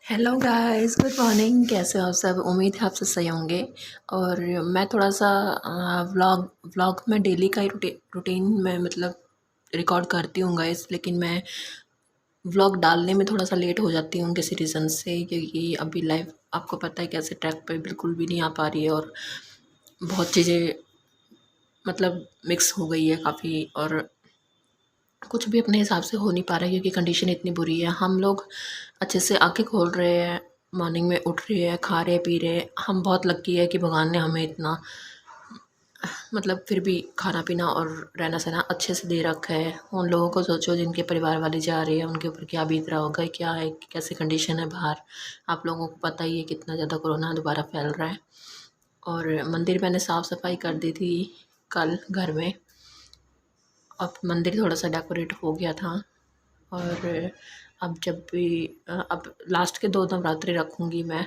Hello guys, good morning. कैसे हो आप सब? उम्मीद है आप सब सही होंगे। और मैं थोड़ा सा व्लॉग व्लॉग में डेली का ही रूटीन में मतलब रिकॉर्ड करती हूँ गाइस, लेकिन मैं व्लॉग डालने में थोड़ा सा लेट हो जाती हूँ किसी रीज़न से, क्योंकि अभी लाइफ आपको पता है कैसे ट्रैक पे बिल्कुल भी नहीं आ पा रही है और बहुत चीज़ें मतलब मिक्स हो गई है काफ़ी, और कुछ भी अपने हिसाब से हो नहीं पा रहा है क्योंकि कंडीशन इतनी बुरी है। हम लोग अच्छे से आँखें खोल रहे हैं, मॉर्निंग में उठ रहे हैं, खा रहे पी रहे हैं। हम बहुत लकी है कि भगवान ने हमें इतना मतलब फिर भी खाना पीना और रहना सहना अच्छे से दे रखा है। उन लोगों को सोचो जिनके परिवार वाले जा रहे हैं, उनके ऊपर क्या बीत रहा होगा, क्या है, कैसी कंडीशन है बाहर। आप लोगों को पता ही है कितना ज़्यादा कोरोना दोबारा फैल रहा है। और मंदिर मैंने साफ़ सफाई कर दी थी कल घर में। अब मंदिर थोड़ा सा डेकोरेट हो गया था। और अब जब भी अब लास्ट के 2 नवरात्रे रखूँगी मैं।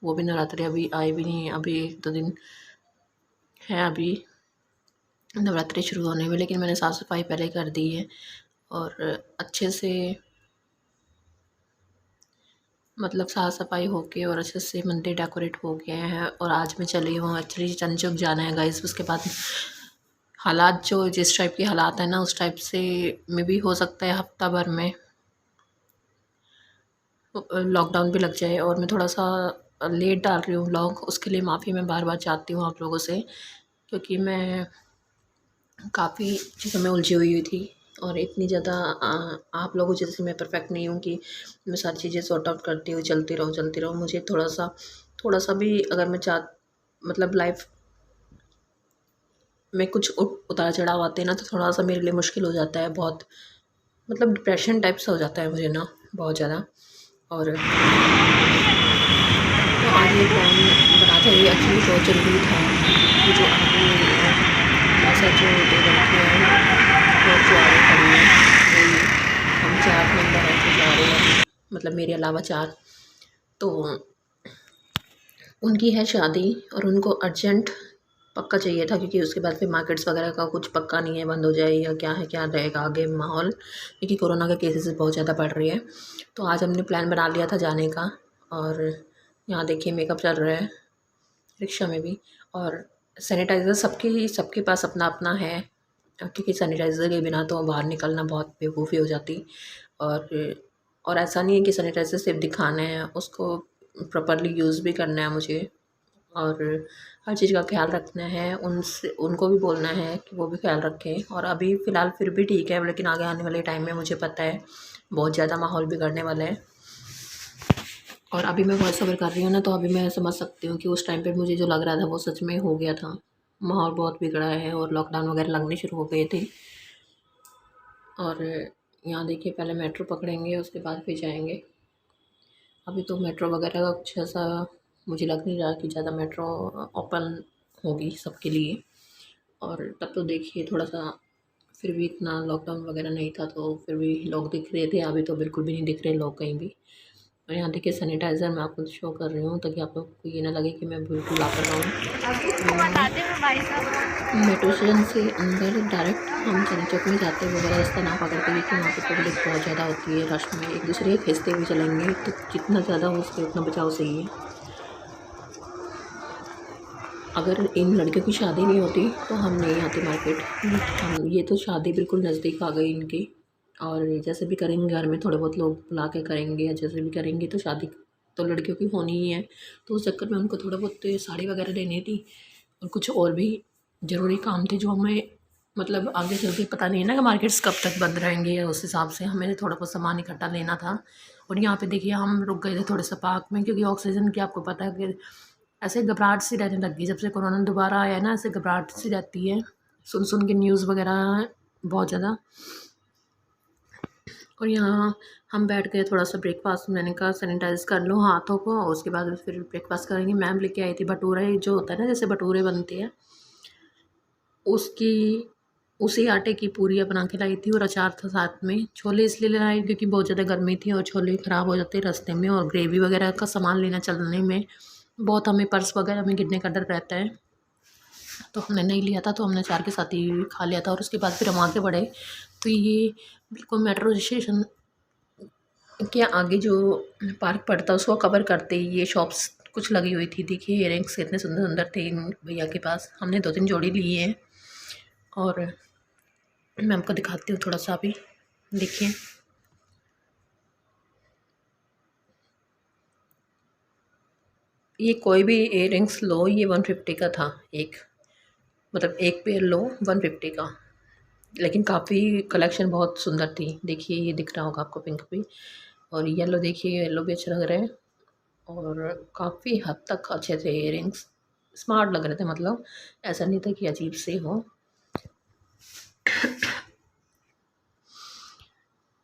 वो भी नवरात्रे अभी आए भी नहीं हैं, अभी 1-2 दिन है अभी नवरात्रि शुरू होने में, लेकिन मैंने साफ़ सफाई पहले कर दी है। और अच्छे से मतलब साफ़ सफाई होके और अच्छे से मंदिर डेकोरेट हो गया है। और आज मैं चली हूँ एक्चुअली चंचुक जाना है गाइस। उसके बाद हालात जो जिस टाइप के हालात हैं ना, उस टाइप से में भी हो सकता है हफ्ता भर में लॉकडाउन भी लग जाए। और मैं थोड़ा सा लेट डाल रही हूँ व्लॉग, उसके लिए माफ़ी मैं बार बार चाहती हूँ आप लोगों से, क्योंकि मैं काफ़ी चीज़ों में उलझी हुई थी। और इतनी ज़्यादा आप लोगों जैसे मैं परफेक्ट नहीं हूँ कि मैं सारी चीज़ें सॉर्ट आउट करती हूँ, चलती रहूँ। मुझे थोड़ा सा भी अगर मैं मतलब लाइफ में कुछ उतार चढ़ाव आते हैं ना, तो थोड़ा सा मेरे लिए मुश्किल हो जाता है बहुत। मतलब डिप्रेशन टाइप सा हो जाता है मुझे ना, बहुत ज़्यादा। और तो आज ये प्लान बना था, ये एक्चुअली बहुत ज़रूरी था कि जो आगे ऐसा जो 2 लड़कियाँ हैं वो जो आगे खड़ी हैं, वही हम 4 मेंबर हैं जो जा रहे हैं, मतलब मेरे अलावा 4। तो उनकी है शादी और उनको अर्जेंट पक्का चाहिए था, क्योंकि उसके बाद फिर मार्केट्स वगैरह का कुछ पक्का नहीं है, बंद हो जाए या क्या है, क्या रहेगा आगे माहौल, क्योंकि कोरोना के केसेस बहुत ज़्यादा बढ़ रही है। तो आज हमने प्लान बना लिया था जाने का। और यहाँ देखिए मेकअप चल रहा है रिक्शा में भी। और सैनिटाइज़र सबके पास अपना अपना है, क्योंकि सैनिटाइज़र के बिना तो बाहर निकलना बहुत बेवकूफ़ी हो जाती। और और ऐसा नहीं है कि सैनिटाइज़र सिर्फ दिखाना है, उसको प्रॉपरली यूज़ भी करना है मुझे। और हर चीज़ का ख्याल रखना है, उनसे उनको भी बोलना है कि वो भी ख्याल रखें। और अभी फ़िलहाल फिर भी ठीक है, लेकिन आगे आने वाले टाइम में मुझे पता है बहुत ज़्यादा माहौल बिगड़ने वाला है। और अभी मैं वॉइस ओवर कर रही हूँ ना, तो अभी मैं समझ सकती हूँ कि उस टाइम पे मुझे जो लग रहा था वो सच में हो गया था। माहौल बहुत बिगड़ा है और लॉकडाउन वगैरह लगने शुरू हो गए थे। और यहाँ देखिए पहले मेट्रो पकड़ेंगे, उसके बाद फिर जाएंगे। अभी तो मेट्रो वगैरह का कुछ ऐसा मुझे लग नहीं रहा कि ज़्यादा मेट्रो ओपन होगी सबके लिए। और तब तो देखिए थोड़ा सा फिर भी इतना लॉकडाउन वगैरह नहीं था, तो फिर भी लोग दिख रहे थे। अभी तो बिल्कुल भी नहीं दिख रहे लोग कहीं भी। और यहाँ देखिए सैनिटाइज़र मैं आपको शो कर रही हूँ, ताकि आप लोग को ये ना लगे कि मैं बिल्कुल लापरवाह हूँ। मेट्रो स्टेशन से अंदर डायरेक्ट हम चांदनी चौक में जाते हुए वगैरह रास्ता ना पकड़ के, क्योंकि वहाँ पे पब्लिक बहुत ज़्यादा होती है, रश में एक दूसरे के खींचते हुए चलेंगे, तो जितना ज़्यादा हो सके उतना बचाव सही है। अगर इन लड़कियों की शादी नहीं होती तो हम नहीं आते मार्केट। हम ये तो शादी बिल्कुल नज़दीक आ गई इनकी। और जैसे भी करेंगे घर में थोड़े बहुत लोग बुला के करेंगे, या जैसे भी करेंगे तो शादी तो लड़कियों की होनी ही है। तो उस चक्कर में उनको थोड़ा बहुत साड़ी वगैरह लेनी थी, और कुछ और भी ज़रूरी काम थे जो हमें मतलब आगे चल के पता नहीं है ना कि मार्केट्स कब तक बंद रहेंगे, या उस हिसाब से हमें थोड़ा बहुत सामान इकट्ठा लेना था। और यहाँ पे देखिए हम रुक गए थे थोड़े से पार्क में, क्योंकि ऑक्सीजन की आपको पता है कि ऐसे घबराहट सी रहने लग गई जब से कोरोना दोबारा आया है ना, ऐसे घबराहट सी रहती है सुन सुन के न्यूज़ वगैरह बहुत ज़्यादा। और यहाँ हम बैठ गए थोड़ा सा ब्रेकफास्ट, मैंने कहा सैनिटाइज कर लो हाथों को, और उसके बाद फिर ब्रेकफास्ट करेंगे। मैम लेके आई थी भटूरे, जो होता है ना जैसे भटूरे बनते हैं, उसकी उसी आटे की पूरियाँ बना के लाई थी, और अचार था साथ में। छोले इसलिए लाई क्योंकि बहुत ज़्यादा गर्मी थी और छोले ख़राब हो जाते रास्ते में, और ग्रेवी वगैरह का सामान लेना चलने में बहुत हमें पर्स वगैरह में गिरने का डर रहता है, तो हमने नहीं लिया था। तो हमने अचार के साथ ही खा लिया था। और उसके बाद फिर हम आगे बढ़े, तो ये बिल्कुल मेट्रो स्टेशन के आगे जो पार्क पड़ता है उसको कवर करते ही ये शॉप्स कुछ लगी हुई थी। देखिए इयररिंग्स कितने सुंदर सुंदर थे इन भैया के पास। हमने 2-3 जोड़ी लिए हैं और मैं आपको दिखाती हूँ थोड़ा सा अभी। देखिए ये कोई भी इयररिंग्स लो, ये 150 का था एक, मतलब एक पेयर लो 150 का। लेकिन काफ़ी कलेक्शन बहुत सुंदर थी। देखिए ये दिख रहा होगा आपको पिंक भी, और येलो देखिए, येलो भी अच्छा लग रहा है। और काफ़ी हद तक अच्छे थे इयररिंग्स, स्मार्ट लग रहे थे, मतलब ऐसा नहीं था कि अजीब से हो।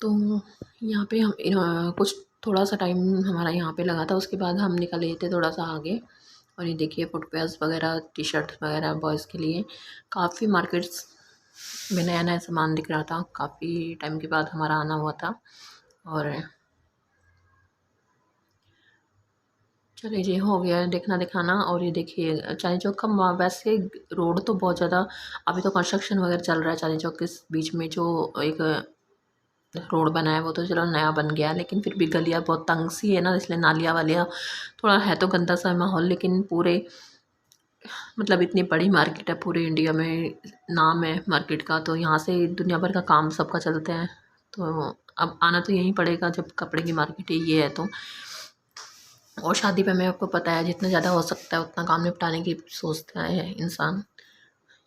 तो यहाँ पे हम कुछ थोड़ा सा टाइम हमारा यहाँ पे लगा था। उसके बाद हम निकले थे थोड़ा सा आगे, और ये देखिए फुटवेयर्स वगैरह, टी शर्ट्स वगैरह बॉयज़ के लिए काफ़ी मार्केट्स में नया नया सामान दिख रहा था। काफ़ी टाइम के बाद हमारा आना हुआ था। और चलिए जी, हो गया है देखना दिखाना। और ये देखिए चांदनी चौक का वैसे रोड तो बहुत ज़्यादा, अभी तो कंस्ट्रक्शन वगैरह चल रहा है। चांदनी चौक के बीच में जो एक रोड बना है वो तो चलो नया बन गया, लेकिन फिर भी गलियाँ बहुत तंग सी है ना, इसलिए नालियाँ वालियाँ थोड़ा है तो गंदा सा माहौल। लेकिन पूरे मतलब इतनी बड़ी मार्केट है, पूरे इंडिया में नाम है मार्केट का, तो यहाँ से दुनिया भर का काम सबका चलता है। तो अब आना तो यहीं पड़ेगा जब कपड़े की मार्केट ही ये है तो। और शादी पे में आपको पता है जितना ज़्यादा हो सकता है उतना काम निपटाने की सोचता है इंसान।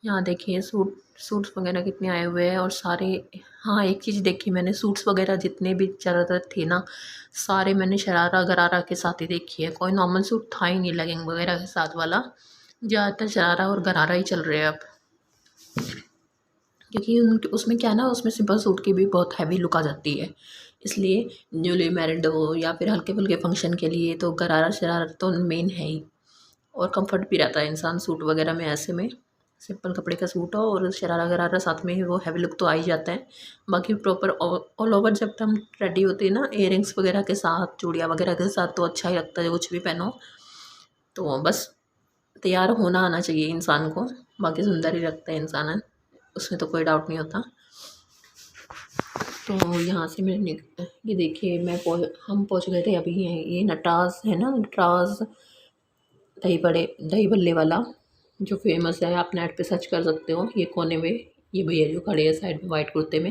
यहाँ देखिए सूट्स वगैरह कितने आए हुए हैं और सारे। हाँ एक चीज़ देखी मैंने, सूट्स वगैरह जितने भी ज़्यादातर थे ना, सारे मैंने शरारा गरारा के साथ ही देखी है। कोई नॉर्मल सूट था ही नहीं लेगिंग वगैरह के साथ वाला। ज़्यादातर शरारा और गरारा ही चल रहे हैं अब, क्योंकि उसमें क्या है ना, उसमें सिंपल सूट की भी बहुत हैवी लुक आ जाती है। इसलिए न्यूली मैरिड हो या फिर हल्के फुल्के फंक्शन के लिए तो गरारा शरारा तो मेन है ही। और कंफर्ट भी रहता है इंसान सूट वगैरह में। ऐसे में सिंपल कपड़े का सूट हो और शरारा गरारा साथ में ही, वो हैवी लुक तो आ ही जाता है। बाकी प्रॉपर ऑल ओवर जब हम रेडी होते हैं ना इयररिंग्स वगैरह के साथ, चूड़ियाँ वगैरह के साथ, तो अच्छा ही लगता है कुछ भी पहनो। तो बस तैयार होना आना चाहिए इंसान को, बाकी सुंदर ही लगता है इंसान, उसमें तो कोई डाउट नहीं होता। तो यहाँ से मैंने ये देखिए हम पहुँच गए थे अभी। ये नटराज है ना, नटराज दही बल्ले वाला जो फेमस है। आप नेट पे सर्च कर सकते हो। ये कोने में ये भैया जो खड़े हैं साइड में वाइट कुर्ते में,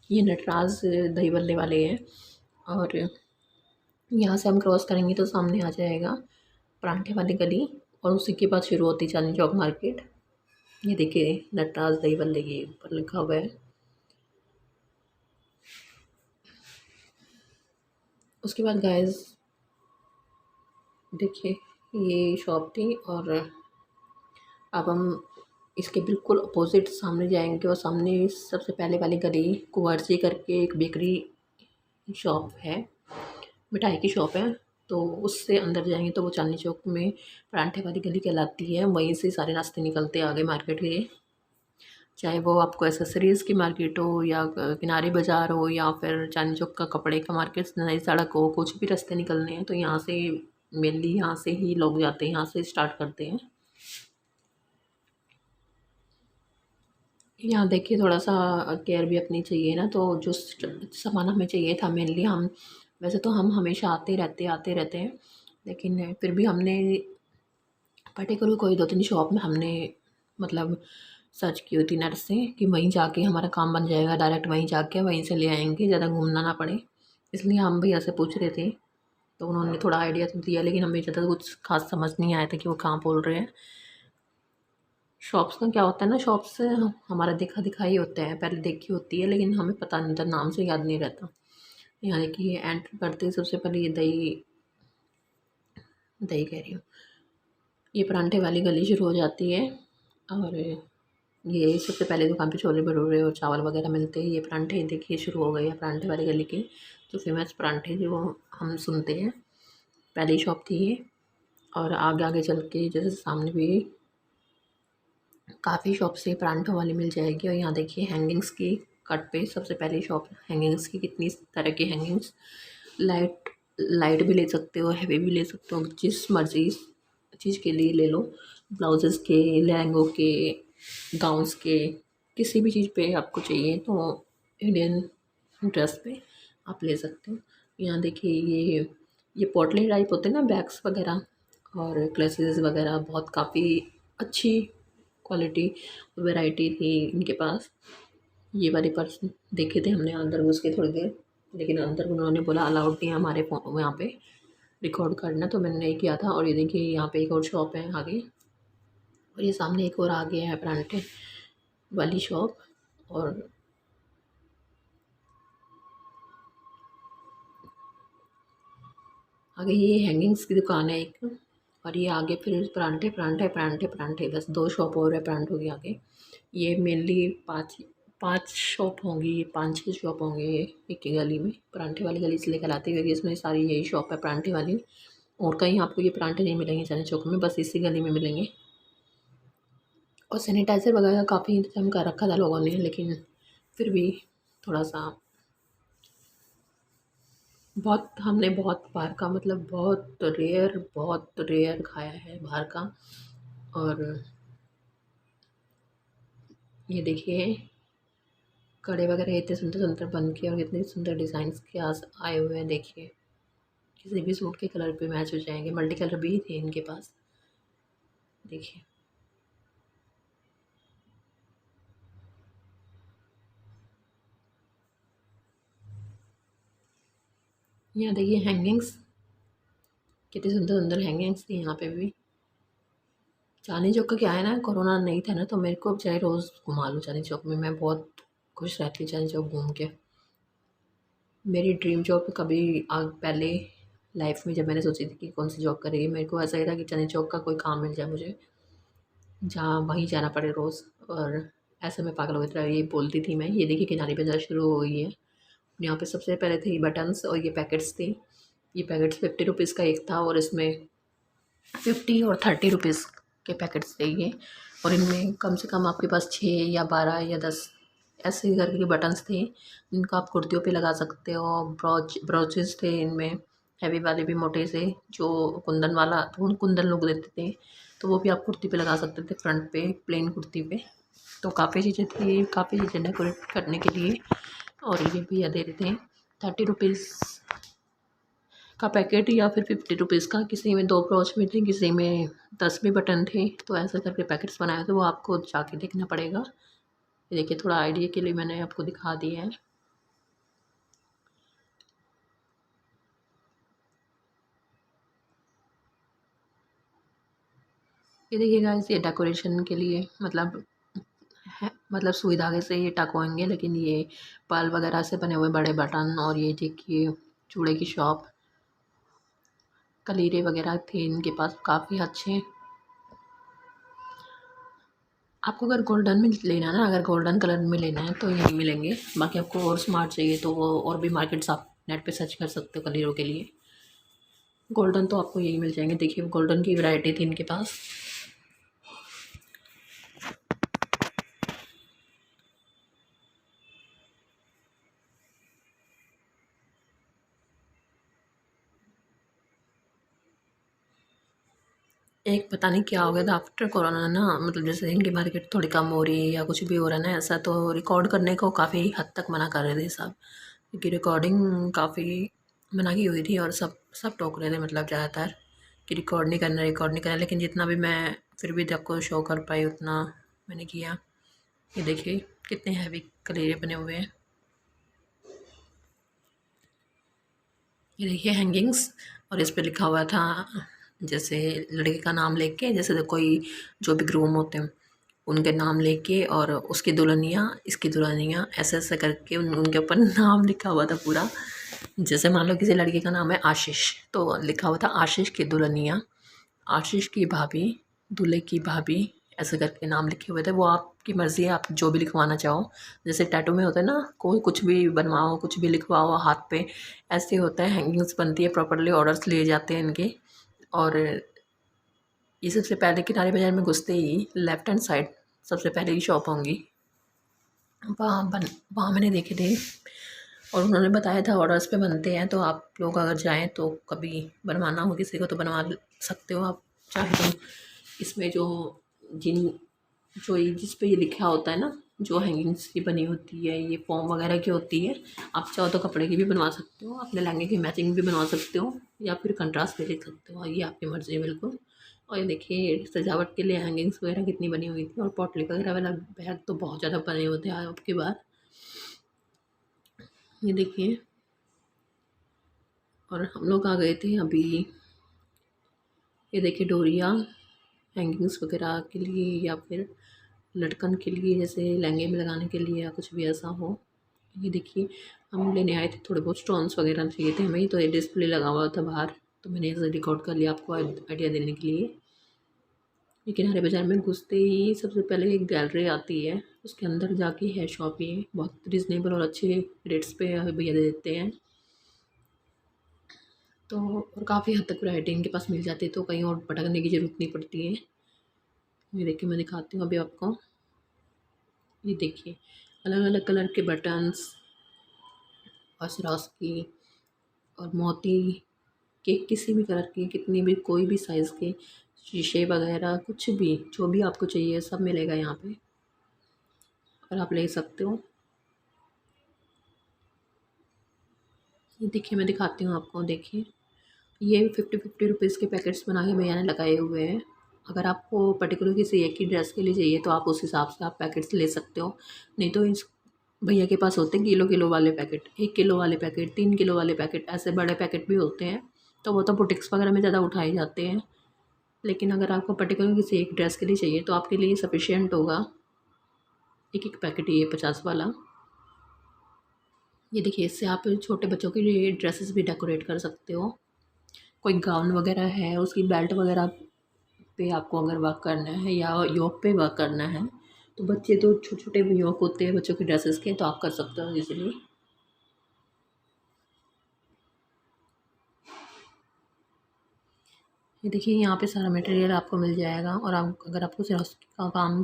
ये नटराज दही बल्ले वाले हैं। और यहाँ से हम क्रॉस करेंगे तो सामने आ जाएगा परांठे वाली गली, और उसी के बाद शुरू होती चांदनी चौक मार्केट। ये देखिए नटराज दही बल्ले के ऊपर लिखा हुआ है। उसके बाद गाइस देखिए ये शॉप थी, और अब हम इसके बिल्कुल अपोजिट सामने जाएंगे, और सामने सबसे पहले वाली गली कुंवरजी करके एक बेकरी शॉप है, मिठाई की शॉप है। तो उससे अंदर जाएंगे तो वो चांदनी चौक में परांठे वाली गली कहलाती है। वहीं से सारे रास्ते निकलते हैं आगे मार्केट के, चाहे वो आपको एसेसरीज़ की मार्केट हो या किनारी बाज़ार हो या फिर चांदनी चौक का कपड़े का मार्केट, नई सड़क हो, कुछ भी रास्ते निकलने हैं तो यहाँ से मेनली यहाँ से ही लोग जाते हैं, यहाँ से स्टार्ट करते हैं। यहाँ देखिए थोड़ा सा केयर भी अपनी चाहिए ना, तो जो सामान हमें चाहिए था मेनली, हम वैसे तो हम हमेशा आते रहते हैं, लेकिन फिर भी हमने पर्टिकुलर कोई 2-3 शॉप में हमने मतलब सर्च की हुई थी नेट से कि वहीं जाके हमारा काम बन जाएगा, डायरेक्ट वहीं जाके वहीं से ले आएंगे, ज़्यादा घूमना ना पड़े। इसलिए हम भैया से पूछ रहे थे, तो उन्होंने थोड़ा आइडिया तो दिया, लेकिन हमें ज़्यादा कुछ खास समझ नहीं आया था कि वो कहाँ बोल रहे हैं। शॉप्स का क्या होता है ना, शॉप से हमारा देखा दिखाई होता है, पहले देखी होती है लेकिन हमें पता नहीं था, नाम से याद नहीं रहता। यहाँ देखिए एंटर करते ही सबसे पहले ये दही दही कह रही हूँ, ये परांठे वाली गली शुरू हो जाती है। और ये सबसे पहले दुकान पे छोले भटूरे और चावल वगैरह मिलते हैं। ये परांठे देखिए शुरू हो गए हैं, परांठे वाली गली के जो फेमस परांठे जो हम सुनते हैं, पहली शॉप थी ये। और आगे आगे चल के जैसे सामने भी काफ़ी शॉप से परांठों वाली मिल जाएगी। और यहाँ देखिए हैंगिंग्स की कट पे सबसे पहली शॉप हैंगिंग्स की, कितनी तरह की हैंगिंग्स, लाइट लाइट भी ले सकते हो, हैवी भी ले सकते हो, जिस मर्जी चीज़ के लिए ले लो, ब्लाउजेस के, लहंगों के, गाउन्स के, किसी भी चीज़ पे आपको चाहिए तो इंडियन ड्रेस पे आप ले सकते हो। यहाँ देखिए ये पोटली टाइप होते हैं ना बैग्स वगैरह और क्लेसेस वगैरह, बहुत काफ़ी अच्छी क्वालिटी वैरायटी थी इनके पास। ये वाले पर्स देखे थे हमने अंदर घुस के थोड़ी देर, लेकिन अंदर उन्होंने बोला अलाउड नहीं है हमारे फ़ोन यहाँ पे रिकॉर्ड करना, तो मैंने नहीं किया था। और ये देखिए यहाँ पे एक और शॉप है आगे, और ये सामने एक और आ गया है परांठे वाली शॉप। और आगे ये हैंगिंग्स की दुकान है एक, और ये आगे फिर परांठे परांठे परांठे परांठे, बस 2 शॉप और है परांठों के आगे। ये मेनली 5 शॉप होंगी, 5-6 शॉप होंगे ये एक ही गली में। परांठे वाली गली से लेकर आते हुए इसमें सारी यही शॉप है परांठे वाली, और कहीं आपको ये परांठे नहीं मिलेंगे चांदनी चौक में, बस इसी गली में मिलेंगे। और सैनिटाइज़र वगैरह काफ़ी इंतजाम कर रखा था लोगों ने, लेकिन फिर भी थोड़ा सा हमने बहुत बाहर का, मतलब बहुत रेयर खाया है बाहर का। और ये देखिए कड़े वगैरह इतने सुंदर सुंदर बन के और इतने सुंदर डिज़ाइंस के आस आए हुए हैं। देखिए किसी भी सूट के कलर पे मैच हो जाएंगे, मल्टी कलर भी थे इनके पास। देखिए यहाँ देखिए हैंगिंग्स, कितनी सुंदर सुंदर हैंगिंग्स थी यहाँ पे भी। चांदनी चौक का क्या है ना, कोरोना नहीं था ना, तो मेरे को चाहे रोज़ घुमा लो चांदनी चौक में, मैं बहुत खुश रहती हूँ चांदनी चौक घूम के। मेरी ड्रीम जॉब कभी पहले लाइफ में जब मैंने सोची थी कि कौन सी जॉब करेगी, मेरे को ऐसा ही था कि चांदनी चौक का कोई काम मिल जाए मुझे, जहाँ वहीं जाना पड़े रोज़। और ऐसे में पागल हो गई, ये बोलती थी मैं। ये देखिए किनारी बाज़ार शुरू हो गई है। यहाँ पे सबसे पहले थे बटन्स, और ये पैकेट्स थे। ये पैकेट्स 50 रुपीज़ का एक था, और इसमें 50 और 30 रुपीज़ के पैकेट्स थे ये। और इनमें कम से कम आपके पास 6 या 12 या 10 ऐसे करके के बटन्स थे, जिनको आप कुर्तियों पे लगा सकते हो। ब्रोचेस थे इनमें, हैवी वाले भी मोटे से, जो कुंदन वाला कुंदन लुक देते थे, तो वो भी आप कुर्ती पे लगा सकते थे, फ्रंट पे प्लेन कुर्ती पे। तो काफ़ी चीज़ें थी, काफ़ी चीज़ें डेकोरेट करने के लिए। और ये भैया दे रहे थे 30 रुपीज़ का पैकेट, या फिर 50 रुपीज़ का। किसी में 2 ब्रोच में थे, किसी में 10 भी बटन थे। तो ऐसे करके पैकेट्स बनाए थे, वो आपको जाके देखना पड़ेगा। ये देखिए थोड़ा आइडिया के लिए मैंने आपको दिखा दिया है। ये देखिए गाइस, ये डेकोरेशन के लिए मतलब है, मतलब सुई धागे से ये टकोएंगे, लेकिन ये पर्ल वगैरह से बने हुए बड़े बटन। और ये देखिए चूड़े की शॉप, कलीरे वगैरह थे इनके पास काफ़ी अच्छे। आपको अगर गोल्डन में लेना है ना, अगर गोल्डन कलर में लेना है तो यहीं मिलेंगे। बाकी आपको और स्मार्ट चाहिए तो वो और भी मार्केट्स आप नेट पे सर्च कर सकते हो कलीरों के लिए। गोल्डन तो आपको यही मिल जाएंगे। देखिए गोल्डन की वैरायटी थी इनके पास। एक पता नहीं क्या हो गया था आफ्टर कोरोना ना, मतलब जैसे इनकी मार्केट थोड़ी कम हो रही है या कुछ भी हो रहा है ना ऐसा, तो रिकॉर्ड करने को काफ़ी हद तक मना कर रहे थे सब, क्योंकि रिकॉर्डिंग काफ़ी मना की हुई थी। और सब सब टोक रहे थे, मतलब ज़्यादातर कि रिकॉर्ड नहीं करना, रिकॉर्ड नहीं करना। लेकिन जितना भी मैं फिर भी आपको शो कर पाई उतना मैंने किया। ये देखिए कितने हैवी कलेरे बने हुए हैं। ये देखिए हैंगिंग्स, और इस पे लिखा हुआ था जैसे लड़के का नाम लेके, जैसे कोई जो भी ग्रूम होते हैं उनके नाम लेके, और उसकी दुल्हनिया, इसकी दुल्हनिया, ऐसे ऐसे करके उनके ऊपर नाम लिखा हुआ था पूरा। जैसे मान लो किसी लड़के का नाम है आशीष, तो लिखा हुआ था आशीष की दुल्हनिया, आशीष की भाभी, दूल्हे की भाभी, ऐसे करके नाम लिखे हुए थे। वो आपकी मर्ज़ी है, आप जो भी लिखवाना चाहो। जैसे टैटू में होता है ना, कोई कुछ भी बनवाओ, कुछ भी लिखवाओ हाथ पे, ऐसे होता है। हैंगिंग्स बनती है प्रॉपर्ली, ऑर्डर्स लिए जाते हैं इनके। और ये सबसे पहले किनारे बाज़ार में घुसते ही लेफ्ट हैंड साइड सबसे पहले ही शॉप होंगी, वहाँ मैंने देखे थे। और उन्होंने बताया था ऑर्डर्स पे बनते हैं, तो आप लोग अगर जाएँ तो कभी बनवाना हो किसी को तो बनवा सकते हो आप चाहे तो। इसमें जो जिन जो ये जिस पे ये लिखा होता है ना जो हैंगिंग्स की बनी होती है, ये फॉर्म वगैरह की होती है। आप चाहो तो कपड़े की भी बनवा सकते हो, अपने लहंगे की मैचिंग भी बनवा सकते हो, या फिर कंट्रास्ट भी देख सकते हो, ये आपकी मर्ज़ी है बिल्कुल। और ये देखिए सजावट के लिए हैंगिंग्स वगैरह कितनी बनी हुई थी, और पोटली वगैरह वाला बैग तो बहुत ज़्यादा बने हुए थे आपके बार। ये देखिए, और हम लोग आ गए थे अभी। ये देखिए डोरियाँ हैंगिंग्स वगैरह के लिए, या फिर लटकन के लिए, जैसे लहंगे में लगाने के लिए या कुछ भी ऐसा हो। ये देखिए, हम लेने आए थे, थोड़े बहुत स्टोन्स वगैरह चाहिए थे हमें, तो ये डिस्प्ले लगा हुआ था बाहर, तो मैंने इसे रिकॉर्ड कर लिया आपको आइडिया देने के लिए। ये किनारे बाज़ार में घुसते ही सबसे पहले एक गैलरी आती है, उसके अंदर जाके है शॉप। ये बहुत रिजनेबल और अच्छे रेट्स पे भैया दे देते हैं, तो और काफ़ी हद तक वैरायटी इनके पास मिल जाती है, तो कहीं और भटकने की ज़रूरत नहीं पड़ती है। ये देखिए, मैं दिखाती हूँ अभी आपको। ये देखिए, अलग अलग कलर के बटन्स और सिरोस्की और मोती के, किसी भी कलर के, कितनी भी, कोई भी साइज़ के शीशे वगैरह, कुछ भी जो भी आपको चाहिए सब मिलेगा यहाँ पे, और आप ले सकते हो। ये देखिए, मैं दिखाती हूँ आपको। देखिए, ये 50-50 रुपीज़ के पैकेट्स बना के भैया ने लगाए हुए हैं। अगर आपको पर्टिकुलर किसी एक ही ड्रेस के लिए चाहिए तो आप उस हिसाब से आप पैकेट्स ले सकते हो, नहीं तो इस भैया के पास होते हैं किलो किलो वाले पैकेट, 1 किलो वाले पैकेट, 3 किलो वाले पैकेट, ऐसे बड़े पैकेट भी होते हैं। तो वो तो बुटीक्स वगैरह में ज़्यादा उठाए जाते हैं, लेकिन अगर आपको पर्टिकुलर किसी एक ड्रेस के लिए चाहिए तो आपके लिए सफिशिएंट होगा एक एक पैकेट, ये 50 वाला। ये देखिए, इससे आप छोटे बच्चों के लिए ड्रेसेस भी डेकोरेट कर सकते हो। कोई गाउन वगैरह है, उसकी बेल्ट वगैरह पे आपको अगर वर्क करना है या योक पे वर्क करना है, तो बच्चे तो छोटे छोटे योक होते हैं बच्चों के ड्रेसेस के, तो आप कर सकते हो इजीली। ये देखिए, यहाँ पे सारा मटेरियल आपको मिल जाएगा, और आप अगर आपको सिरोस्की का काम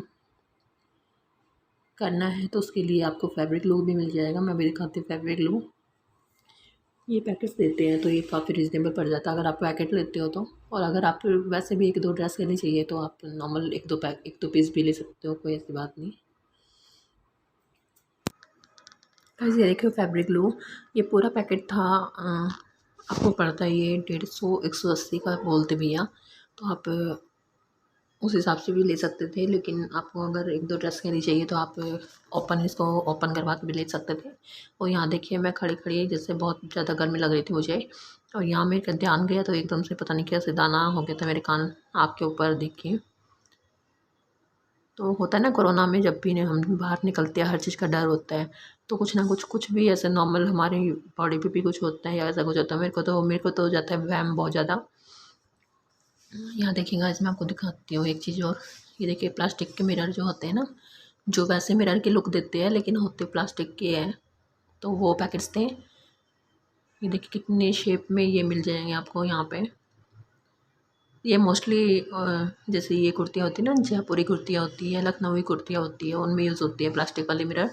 करना है तो उसके लिए आपको फैब्रिक ग्लू भी मिल जाएगा। मैं भी दिखाती हूँ फैब्रिक ग्लू। ये पैकेट्स देते हैं तो ये काफ़ी रीज़नेबल पड़ जाता है अगर आप पैकेट लेते हो तो। और अगर आप वैसे भी 1-2 ड्रेस लेनी चाहिए तो आप नॉर्मल 1-2 पीस भी ले सकते हो, कोई ऐसी बात नहीं। गाइस, ये देखिए फैब्रिक ग्लू, ये पूरा पैकेट था आपको पड़ता है ये 150-180 का बोलते भैया, तो आप उस हिसाब से भी ले सकते थे, लेकिन आपको अगर 1-2 ड्रेस के लिए चाहिए तो आप इसको ओपन करवा के भी ले सकते थे। और यहाँ देखिए, मैं खड़ी खड़ी जैसे बहुत ज़्यादा गर्मी लग रही थी मुझे, और यहाँ मेरे ध्यान गया तो एकदम से पता नहीं कैसे दाना हो गया था मेरे कान आँख के ऊपर, देखिए। तो होता है ना, कोरोना में जब भी हम बाहर निकलते हैं हर चीज़ का डर होता है, तो कुछ ना कुछ भी ऐसे नॉर्मल हमारी बॉडी पे भी कुछ होता है या ऐसा कुछ होता है। मेरे को तो हो जाता है वहम बहुत ज़्यादा। यहाँ देखिएगा, इसमें आपको दिखाती हूँ एक चीज़ और। ये देखिए, प्लास्टिक के मिरर जो होते हैं ना, जो वैसे मिरर की लुक देते हैं लेकिन होते प्लास्टिक के हैं, तो वो पैकेट्स थे। ये देखिए कितने शेप में ये मिल जाएंगे आपको यहाँ पे। ये मोस्टली जैसे ये कुर्तियाँ होती है ना, जयपुरी कुर्तियाँ होती है, लखनवी कुर्तियाँ होती है, उनमें यूज़ होती है प्लास्टिक वाले मिरर।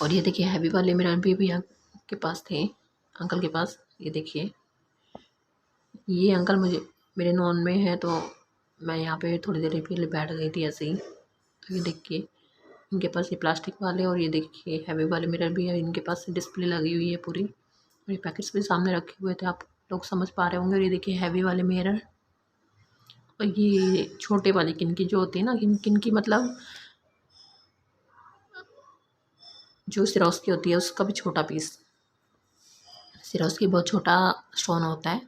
और ये देखिए, हैवी वाले मिरर भी भैया के पास थे, अंकल के पास। ये देखिए, ये अंकल मुझे मेरे नॉन में है, तो मैं यहाँ पे थोड़ी देर के लिए बैठ गई थी ऐसे ही। तो ये देखिए, इनके पास ये प्लास्टिक वाले और ये देखिए हैवी वाले मिरर भी है, इनके पास डिस्प्ले लगी हुई है पूरी, और ये पैकेट्स भी सामने रखे हुए थे, आप लोग समझ पा रहे होंगे। और ये देखिए हैवी वाले मिरर, और ये छोटे वाले किनकी जो होती है ना, किनकी मतलब जो सिरोस्की होती है उसका भी छोटा पीस। सिरोस्की बहुत छोटा स्टोन होता है,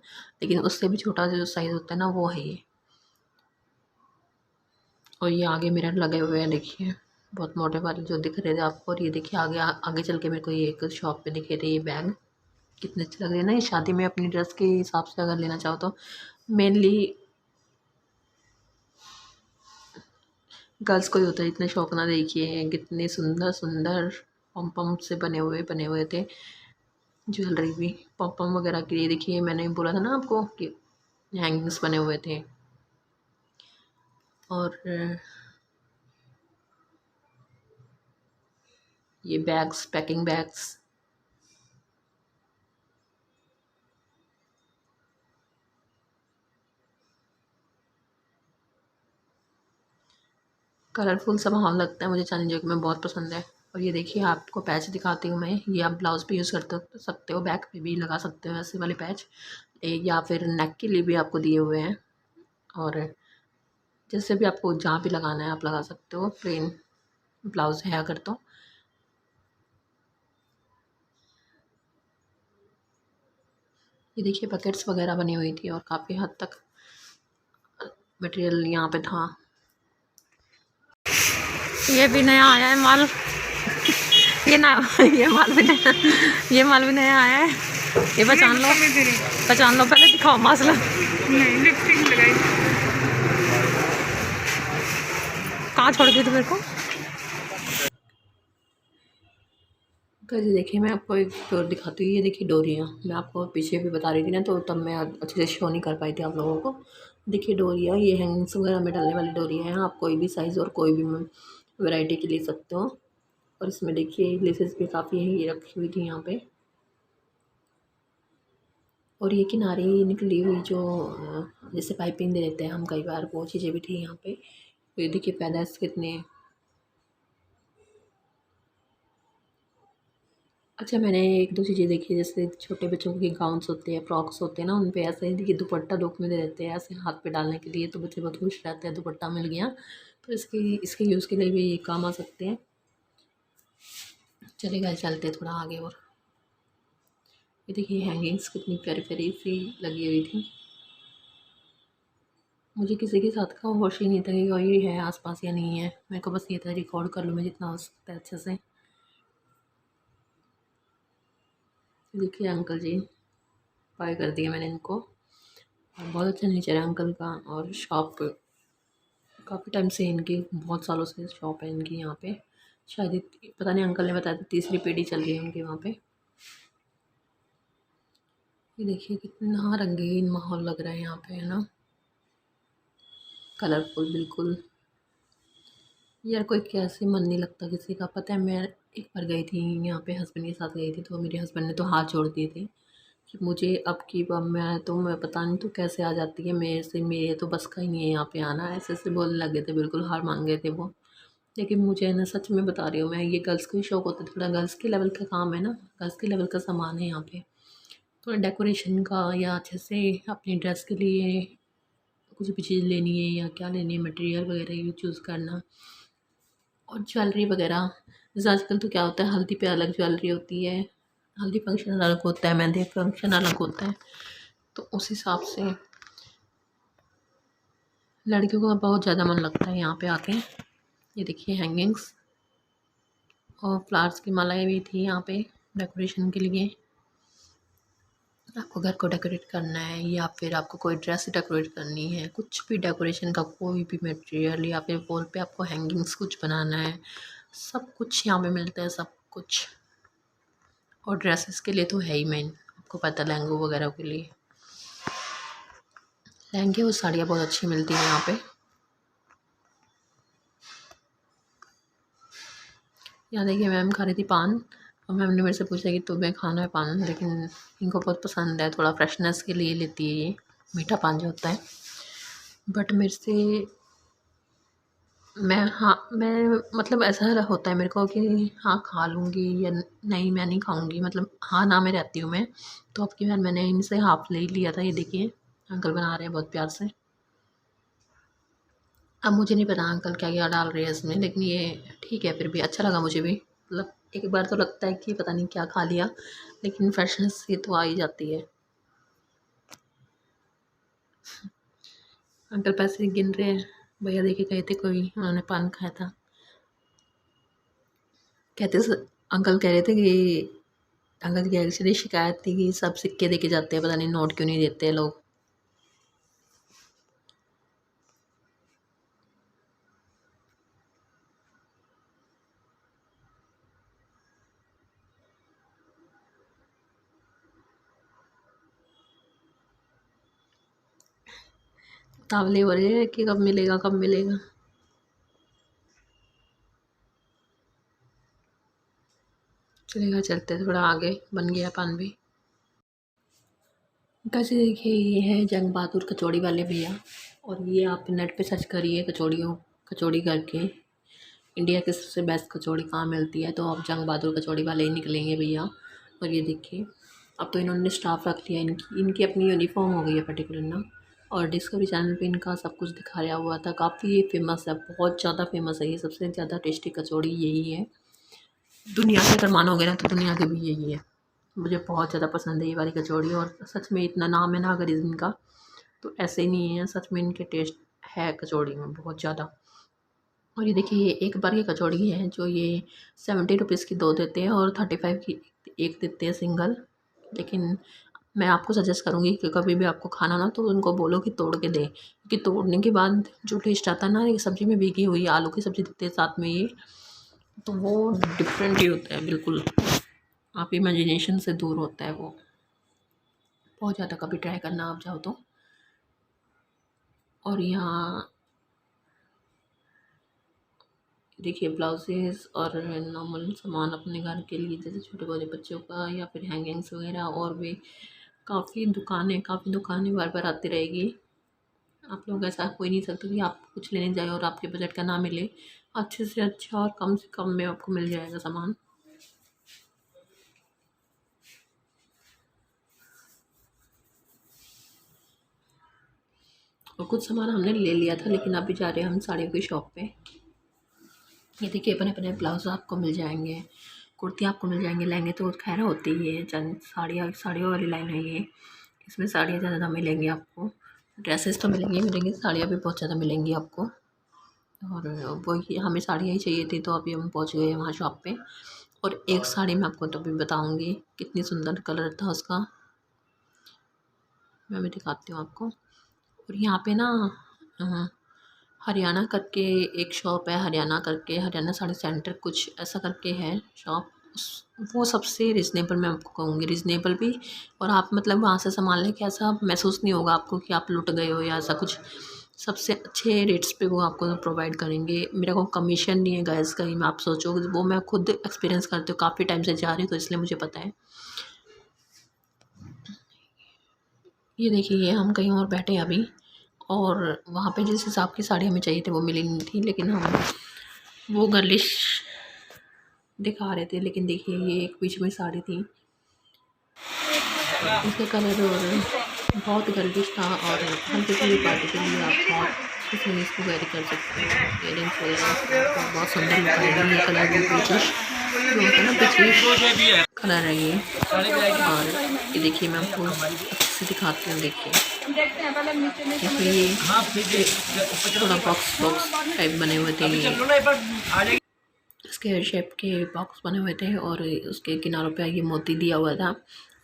लेकिन उससे भी छोटा जो साइज़ होता है ना, वो है ये। और ये आगे मिरर लगे हुए हैं, देखिए बहुत मोटे वाले जो दिख रहे थे आपको। और ये देखिए आगे आगे चल के मेरे को ये एक शॉप पे दिखे थे ये बैग, कितने अच्छे लग रहे हैं ना। ये शादी में अपनी ड्रेस के हिसाब से अगर लेना चाहो तो, मेनली गर्ल्स को ही होता है इतने शौक ना। देखिए कितने सुंदर सुंदर पम पम से बने हुए थे ज्वेलरी भी, पम पम वगैरह के लिए। देखिए, मैंने बोला था ना आपको कि हैंगिंग्स बने हुए थे। और ये बैग्स, पैकिंग बैग्स, कलरफुल सा माहौल लगता है मुझे चांदी चौक में, बहुत पसंद है। और ये देखिए आपको पैच दिखाती हूँ मैं, ये आप ब्लाउज़ पे यूज़ करते सकते हो, बैक पे भी लगा सकते हो ऐसे वाले पैच, या फिर नेक के लिए भी आपको दिए हुए हैं। और जैसे भी आपको जहाँ भी लगाना है आप लगा सकते हो, प्लेन ब्लाउज़ है अगर तो। ये देखिए पॉकेट्स वगैरह बनी हुई थी और काफ़ी हद तक मटेरियल यहाँ पे था। ये भी नया आया है माल, ये ना ये माल भी नया, ये माल भी नया आया है। ये पहचान लो, पहचान लो, पहले दिखाओ मसला। नहीं लिपस्टिक लगाई, कहाँ छोड़ गई थी मेरे को? कैसे देखिए मैं आपको एक डोर दिखाती हूँ। ये देखिए डोरियाँ, मैं आपको पीछे भी बता रही थी ना, तो तब मैं अच्छे से शो नहीं कर पाई थी आप लोगों को। देखिए डोरियाँ, ये हैंगिंग्स वगैरह में डालने वाली डोरियाँ हैं। आप कोई भी साइज़ और कोई भी वैरायटी की ले सकते हो। और इसमें देखिए लेसेस भी काफ़ी है, ये रखी हुई थी यहाँ पे। और ये किनारे निकली हुई जो जैसे पाइपिंग दे देते हैं हम कई बार, वो चीज़ें भी थी यहाँ पे। तो ये देखिए पैदाश कितने। अच्छा मैंने एक दो चीज़ें देखी, जैसे छोटे बच्चों के गाउन्स होते हैं, फ्रॉक्स होते हैं ना, उन पे ऐसे ही देखिए दुपट्टा लोग में दे देते हैं ऐसे हाथ पे डालने के लिए, तो बच्चे बहुत खुश रहते हैं दुपट्टा मिल गया। तो इसके यूज़ के लिए भी ये काम आ सकते हैं। चलेगा, चलते थोड़ा आगे। और ये देखिए हैंगिंग्स कितनी प्यारी प्यारी सी लगी हुई थी। मुझे किसी के साथ का होश ही नहीं था कि कोई है आसपास या नहीं है, मेरे को बस ये था रिकॉर्ड कर लूँ मैं जितना हो सकता है अच्छे से। देखिए अंकल जी, बाय कर दिया मैंने इनको। और बहुत अच्छा नेचर है अंकल का। और शॉप काफ़ी टाइम से इनकी, बहुत सालों से शॉप है इनकी यहाँ पे। शायद पता नहीं, अंकल ने बताया था तीसरी पीढ़ी चल रही है उनके वहाँ पे। ये देखिए कितना रंगीन माहौल लग रहा है यहाँ पे, है ना, कलरफुल बिल्कुल। यार कोई कैसे मन नहीं लगता किसी का। पता है मैं एक बार गई थी यहाँ पे, हस्बैंड के साथ गई थी, तो मेरे हस्बैंड ने तो हाथ जोड़ दिए थे कि मुझे अब की बार मैं पता नहीं तो कैसे आ जाती है मेरे से, मेरे तो बस का ही नहीं है यहाँ पे आना, ऐसे ऐसे बोलने लगे थे, बिल्कुल हार मान गए थे वो। लेकिन मुझे है ना, सच में बता रही हूँ मैं, ये गर्ल्स को ही शौक होता है, थोड़ा गर्ल्स के लेवल का काम है ना, गर्ल्स के लेवल का सामान है यहाँ पे। थोड़ा डेकोरेशन का या अच्छे से अपनी ड्रेस के लिए कुछ भी चीज़ लेनी है या क्या लेनी है, मटेरियल वगैरह ये चूज़ करना। और ज्वेलरी वगैरह, जैसे आजकल तो क्या होता है, हल्दी पे अलग ज्वेलरी होती है, हल्दी फंक्शन अलग होता है, मेहंदी फंक्शन अलग होता है, तो उस हिसाब से लड़कियों का बहुत ज़्यादा मन लगता है यहाँ पे आके। ये देखिए हैंगिंग्स और फ्लावर्स की मालाएँ भी थी यहाँ पे डेकोरेशन के लिए। आपको घर को डेकोरेट करना है या फिर आपको कोई ड्रेस डेकोरेट करनी है, कुछ भी डेकोरेशन का कोई भी मटेरियल, या फिर वॉल पे आपको हैंगिंग्स कुछ बनाना है, सब कुछ यहाँ पे मिलता है, सब कुछ। और ड्रेसेस के लिए तो है ही मेन, आपको पता है लहंगों वगैरह के लिए, लहंगे और साड़ियाँ बहुत अच्छी मिलती हैं यहाँ पे। यहाँ देखिए मैम खा रही थी पान, और मैम ने मेरे से पूछा कि तुम्हें खाना है पान, लेकिन इनको बहुत पसंद है, थोड़ा फ्रेशनेस के लिए लेती है ये मीठा पान जो होता है। बट मेरे से मैं मतलब ऐसा होता है मेरे को कि हाँ खा लूँगी या नहीं, मैं नहीं खाऊँगी, मतलब हाँ ना में रहती हूँ मैं। तो अब की बार मैंने इनसे हाफ़ ले ही लिया था। ये देखिए अंकल बना रहे हैं बहुत प्यार से। अब मुझे नहीं पता अंकल क्या क्या डाल रहे हैं इसमें, लेकिन ये ठीक है, फिर भी अच्छा लगा मुझे भी। मतलब एक बार तो लगता है कि पता नहीं क्या खा लिया, लेकिन फ्रेशनेस ये तो आ ही जाती है। अंकल पैसे गिन रहे हैं, भैया देखे गए थे कोई, उन्होंने पान खाया था। कहते अंकल कह रहे थे कि अंकल की एक्चुअली शिकायत थी कि सब सिक्के देके जाते हैं, पता नहीं नोट क्यों नहीं देते हैं लोग। तावले हो रहे हैं कि कब मिलेगा कब मिलेगा। चलेगा, चलते थोड़ा आगे, बन गया पान भी। कैसे देखिए ये है जंग बहादुर कचौड़ी वाले भैया, और ये आप नेट पे सर्च करिए कचौड़ी करके, इंडिया की सबसे बेस्ट कचौड़ी कहाँ मिलती है, तो अब जंग बहादुर कचौड़ी वाले ही निकलेंगे भैया। और ये देखिए, अब तो इन्होंने स्टाफ रख लिया, इनकी अपनी यूनिफॉर्म हो गई है पर्टिकुलर ना। और डिस्कवरी चैनल पे इनका सब कुछ दिखाया हुआ था, काफ़ी फेमस है, बहुत ज़्यादा फेमस है ये, सबसे ज़्यादा टेस्टी कचौड़ी यही है दुनिया से, अगर मानोगे ना तो दुनिया की भी यही है। मुझे बहुत ज़्यादा पसंद है ये वाली कचौड़ी, और सच में इतना नाम है ना अगर इनका, तो ऐसे ही नहीं है, सच में इनके टेस्ट है कचौड़ी में बहुत ज़्यादा। और ये देखिए, ये एक बार की कचौड़ी है जो ये 70 रुपीज़ की 2 देते हैं और 35 की एक देते हैं सिंगल। लेकिन मैं आपको सजेस्ट करूँगी कि कभी भी आपको खाना ना, तो उनको बोलो कि तोड़ के दें, क्योंकि तोड़ने के बाद जो टेस्ट आता है ना, ये सब्ज़ी में भीगी हुई आलू की सब्ज़ी देते हैं साथ में ये, तो वो डिफरेंट ही होता है बिल्कुल, आप इमेजिनेशन से दूर होता है वो, बहुत ज़्यादा। कभी ट्राई करना आप चाहो तो। और यहाँ देखिए, ब्लाउजेज़ और नॉर्मल सामान अपने घर के लिए, जैसे छोटे बड़े बच्चों का या फिर हैंगिंग्स वगैरह, और भी काफ़ी दुकानें बार बार आती रहेगी। आप लोग ऐसा कोई नहीं सकते कि आप कुछ लेने जाए और आपके बजट का ना मिले, अच्छे से अच्छा और कम से कम में आपको मिल जाएगा सामान। और कुछ सामान हमने ले लिया था, लेकिन अभी जा रहे हैं हम साड़ियों की शॉप पे। ये देखिए, अपने अपने ब्लाउज आपको मिल जाएंगे, कुर्ती आपको मिल जाएंगे, लहंगे तो खैर होती ही है, चंद साड़ियों वाली लाइन है ये, इसमें साड़ियाँ ज़्यादा मिलेंगी आपको, ड्रेसेस तो मिलेंगी, साड़ियाँ भी बहुत ज़्यादा मिलेंगी आपको। और वही हमें साड़ियाँ ही चाहिए थी, तो अभी हम पहुँच गए वहाँ शॉप पे। और एक साड़ी मैं आपको तो अभी बताऊँगी, कितनी सुंदर कलर था उसका, मैं अभी दिखाती हूँ आपको। और यहाँ पे ना हरियाणा करके एक शॉप है, हरियाणा साड़ी सेंटर कुछ ऐसा करके है शॉप, वो सबसे रिजनेबल मैं आपको कहूँगी, रिजनेबल भी। और आप मतलब वहाँ से सामान लेके ऐसा महसूस नहीं होगा आपको कि आप लुट गए हो या ऐसा कुछ, सबसे अच्छे रेट्स पे वो आपको प्रोवाइड करेंगे। मेरा को कमीशन नहीं है गाइस कहीं में आप सोचोगे, वो मैं खुद एक्सपीरियंस करती हूँ, काफ़ी टाइम से जा रही हूँ तो इसलिए मुझे पता है। ये देखिए, हम कहीं और बैठे हैं अभी, और वहाँ पे जिस हिसाब की साड़ी हमें चाहिए थी वो मिली नहीं थी, लेकिन हम वो गर्लिश दिखा रहे थे। लेकिन देखिए, ये एक बीच में साड़ी थी, उसका कलर और बहुत गर्लिश था, और हम किसी भी पार्टी के लिए आप बहुत इसमें इसको कैरी कर सकते हैं, इयरिंग्स वगैरह बहुत सुंदर लग रहा है। ये कलर भी ब्रिटिश जो होता है ना, ब्रिटिश कलर है ये। और ये देखिए, मैं आपको अच्छे से दिखाती हूँ, देखिए ये थोड़ा बॉक्स टाइप बने हुए थे, ये स्क्वायर शेप के बॉक्स बने हुए थे, और उसके किनारों पे ये मोती दिया हुआ था,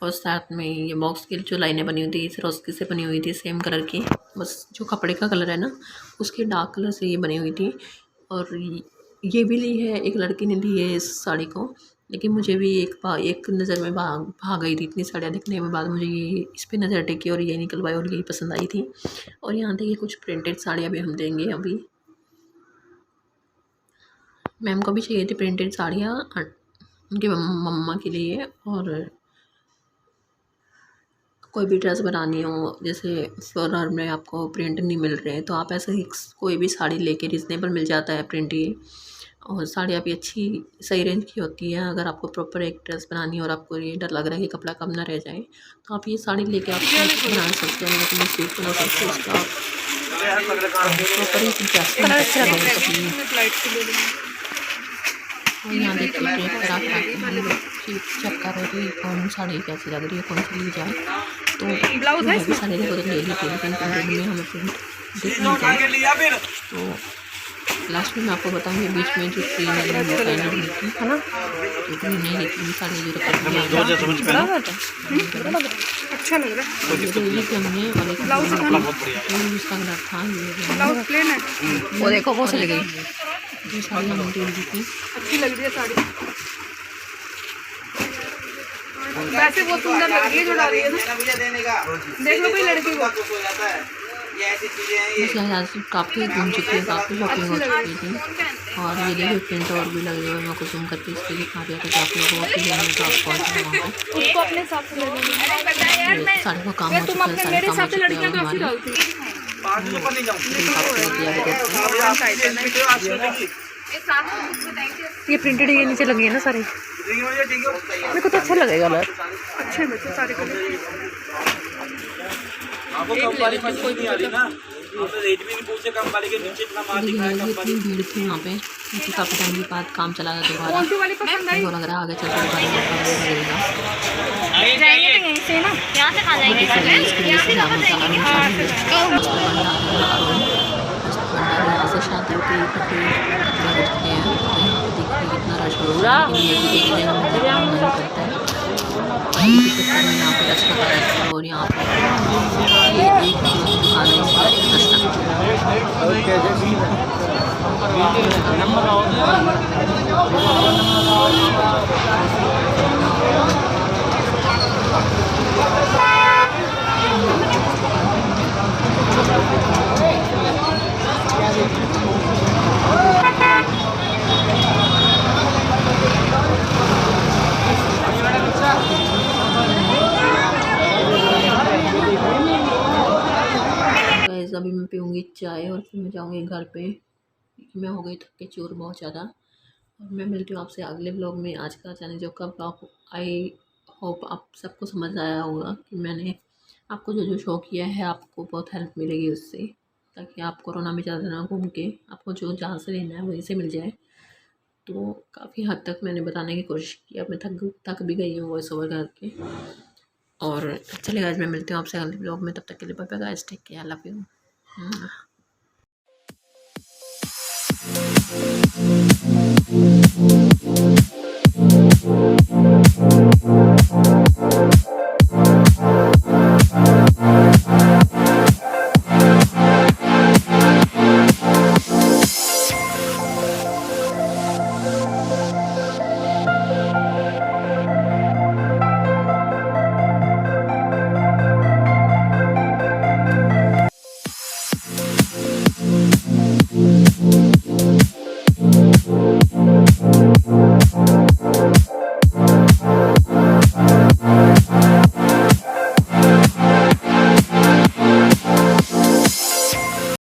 और साथ में ये बॉक्स की जो लाइनें बनी हुई थी सिरोस्की से बनी हुई थी, सेम कलर की, बस जो कपड़े का कलर है ना उसके डार्क कलर से ये बनी हुई थी। और ये भी ली है, एक लड़की ने ली है इस साड़ी को, लेकिन मुझे भी एक नज़र में भाग गई थी, इतनी साड़ियाँ देखने के बाद मुझे ये इस पर नज़र टेकी और ये निकलवाई और यही पसंद आई थी। और यहाँ देखिए, कुछ प्रिंटेड साड़ियाँ भी हम देंगे अभी, मैम को भी चाहिए थी प्रिंटेड साड़ियाँ उनके मम्मा के लिए। और कोई भी ड्रेस बनानी हो, जैसे फ्लोरल में आपको प्रिंट नहीं मिल रहे हैं, तो आप ऐसे ही कोई भी साड़ी लेके, रिजनेबल मिल जाता है प्रिंट ये, और साड़ियाँ भी अच्छी सही रेंज की होती हैं। अगर आपको प्रॉपर एक ड्रेस बनानी है और आपको ये डर लग रहा है कि कपड़ा कम ना रह जाए, तो आप ये साड़ी लेके आप बना सकते हैं, लेकिन स्टिच बना सकते हैं उसका प्रॉपर ही और यहाँ देखिए, ब्रेक पर आप हम लोग चेक कर रहे थे कौन साड़ी कैसी लग रही है, कौन सी ली जाए, तो ब्लाउज है साड़ी देखो तो ले ली थी, लेकिन प्रिंट में हमें प्रिंट दिख नहीं जाए, तो लास्ट में मैं आपको बताऊँगी बीच में जो ट्रेन हुई थी है ना, तो ग्रीन नहीं लेकिन साड़ी जो अच्छा लग रहा है हमने, और एक उसका कलर था ये, वो देखो वो चली गई, ये साड़ी हमने दे दी थी, अच्छी लग रही है साड़ी, वैसे बहुत सुंदर लग रही है जो डाली है ना, देख लो कोई लड़की को, आज काफ़ी घूम चुकी है, काफ़ी शॉपिंग हो चुकी थी। और ये देखिए, प्रिंट और भी लगे हुए, मैं कुछ जूम करके इसके दिखा दिया था कि आप लोगों को उसको अपने हिसाब से ले लेंगे, साड़ी का काम हो चुका है, सारे काम हो चुके हैं हमारे। ये प्रिंटेड ये नीचे लगी है ना सारे, मेरे को तो अच्छा लगेगा कलर, अच्छे में तो सारे कलर इतनी भीड़ थी यहाँ पे क्योंकि काफ़ी टाइम के बाद काम चला गया दोबारा। कौन सी वाली पसंद आई? मेरे को लग रहा है आगे चल के दुकान में लगेगा। जाएंगे तो यहीं से ना, यहाँ से खा जाएंगे इसकी वजह से यहाँ से यहाँ से शादी के कपड़े रखते हैं। तो यहाँ पे देखिए इतना रश हो रहा है, लेकिन ये भी एक दिन हम करता है यहाँ पे रश लगा रहता है। और यहाँ पे ये एक दुकान है गाइस। अभी मैं पीऊँगी चाय और फिर मैं जाऊँगी घर पे। मैं हो गई थक के चूर बहुत ज़्यादा। और मैं मिलती हूँ आपसे अगले ब्लॉग में। आज का चैनल का ब्लॉग आई होप आप सबको समझ आया होगा कि मैंने आपको जो जो शो किया है, आपको बहुत हेल्प मिलेगी उससे, ताकि आप कोरोना में ज़्यादा ना घूम के आपको जो जहाँ से लेना है वहीं से मिल जाए। तो काफ़ी हद तक मैंने बताने की कोशिश की। अब मैं थक भी गई हूँ वॉइस ओवर करके। और चलिए गाइस, मैं मिलती हूँ आपसे अगले ब्लॉग में। तब तक के लिए bye bye guys, take care, love you.